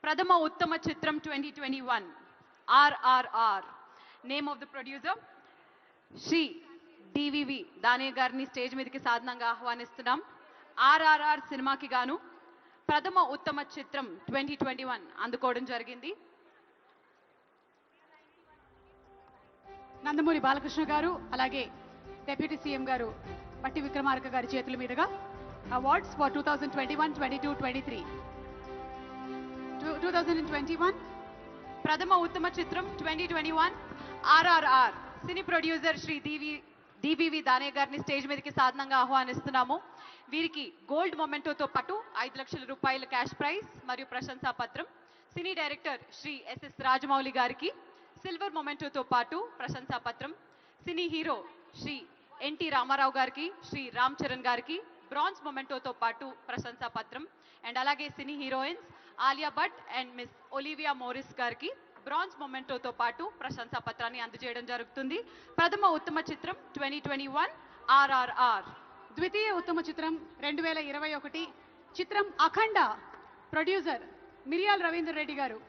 ప్రథమ ఉత్తమ చిత్రం 2021 RRR. Name of the producer Shri DVV Danayya గారిని స్టేజ్ మీదకి సాధనంగా ఆహ్వానిస్తున్నాం. RRR సినిమాకి గాను ప్రథమ ఉత్తమ చిత్రం 2021 అందుకోవడం జరిగింది. నందమూరి బాలకృష్ణ గారు అలాగే డిప్యూటీ సీఎం గారు బట్టి విక్రమార్క గారి చేతుల మీదుగా అవార్డ్స్ ఫర్ 2021, 22, 23. 2021 ప్రథమ ఉత్తమ చిత్రం 2021 RRR. సినీ ప్రొడ్యూసర్ శ్రీ డివివి దానయ్య గారిని స్టేజ్ మీదకి సాధనంగా ఆహ్వానిస్తున్నాము. వీరికి గోల్డ్ మొమెంటోతో పాటు 5 లక్షల రూపాయల క్యాష్ ప్రైజ్ మరియు ప్రశంసా పత్రం. Cine director Shri SS Rajamouli గారికి సిల్వర్ మొమెంటోతో పాటు ప్రశంసా పత్రం. Cine hero Shri NT Rama Rao గారికి, శ్రీ రామ్ చరణ్ గారికి బ్రాంజ్ మొమెంటోతో పాటు ప్రశంసా పత్రం. అండ్ అలాగే cine heroines Alia Bhatt and miss Olivia Morris గారికి బ్రాంజ్ మొమెంటోతో పాటు ప్రశంసా పత్రాన్ని అందజేయడం జరుగుతుంది. ప్రథమ ఉత్తమ చిత్రం 2021 RRR. ద్వితీయ ఉత్తమ చిత్రం 2021 చిత్రం Akhanda. Producer Miriyal Ravinder Reddy garu,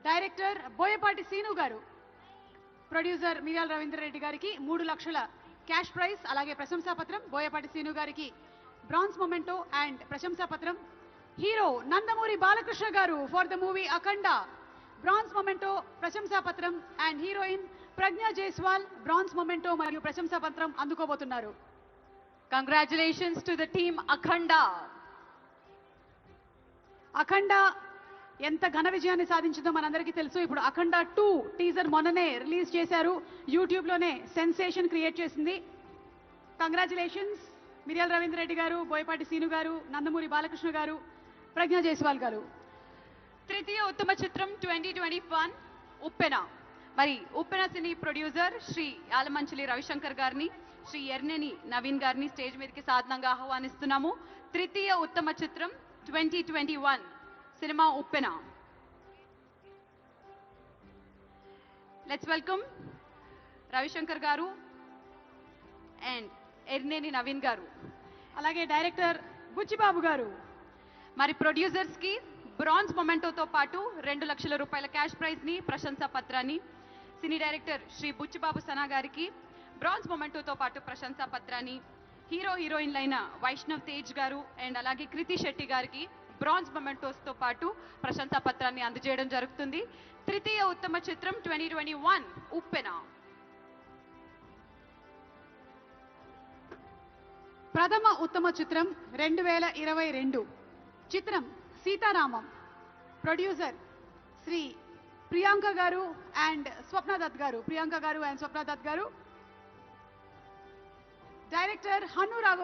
director Boyapati Seenu garu. Producer Miriyal Ravinder Reddy గారికి 3 లక్షల క్యాష్ ప్రైజ్ అలాగే ప్రశంసా పత్రం. బోయపాటి సీను గారికి బ్రాంజ్ మొమెంటో అండ్ ప్రశంసా పత్రం. Hero Nandamuri Balakrishna garu for the movie Akhanda bronze memento ప్రశంసా పత్రం and heroine Pragya Jaiswal bronze memento మరియు ప్రశంసా పత్రం అందుకోబోతున్నారు. Congratulations to the team Akhanda. Akhanda ఎంత ఘన విజయాన్ని సాధించిందో మనందరికీ తెలుసు. ఇప్పుడు అఖండ 2 టీజర్ మొన్ననే రిలీజ్ చేశారు. యూట్యూబ్ లోనే సెన్సేషన్ క్రియేట్ చేసింది. కంగ్రాచులేషన్స్ మిరియాల్ రవీంద్ర రెడ్డి గారు, బోయపాటి సీను గారు, నందమూరి బాలకృష్ణ గారు, ప్రజ్ఞా జైస్వాల్ గారు. తృతీయ ఉత్తమ చిత్రం 2021 ఉప్పెన. మరి ఉప్పెన సినీ ప్రొడ్యూసర్ శ్రీ యాలమంచిలి రవిశంకర్ గారిని, శ్రీ ఎర్నేని నవీన్ గారిని స్టేజ్ మీదకి సాధనంగా ఆహ్వానిస్తున్నాము. తృతీయ ఉత్తమ చిత్రం 2021 cinema Uppena. Let's welcome Ravishankar గారు అండ్ ఎర్నేని నవీన్ గారు, అలాగే డైరెక్టర్ బుచ్చిబాబు గారు. మరి ప్రొడ్యూసర్స్ కి బ్రాంజ్ మొమెంటోతో పాటు 2 లక్షల రూపాయల క్యాష్ ప్రైజ్ ని, ప్రశంసా పత్రాన్ని. సినీ డైరెక్టర్ శ్రీ బుచ్చిబాబు సనా గారికి బ్రాంజ్ మొమెంటోతో పాటు ప్రశంసా పత్రాన్ని. హీరో హీరోయిన్లైన వైష్ణవ్ తేజ్ గారు అండ్ అలాగే కృతి శెట్టి గారికి బ్రాంజ్ మొమెంటోస్తో పాటు ప్రశంసా పత్రాన్ని అందజేయడం జరుగుతుంది. తృతీయ ఉత్తమ చిత్రం 2021 ఉప్పెన. ప్రథమ ఉత్తమ చిత్రం 2022 చిత్రం సీతారామం. ప్రొడ్యూసర్ శ్రీ ప్రియాంక గారు అండ్ స్వప్న దత్ గారు. ప్రియాంక గారు అండ్ స్వప్న దత్ గారు. డైరెక్టర్ హన్ను రాఘవ్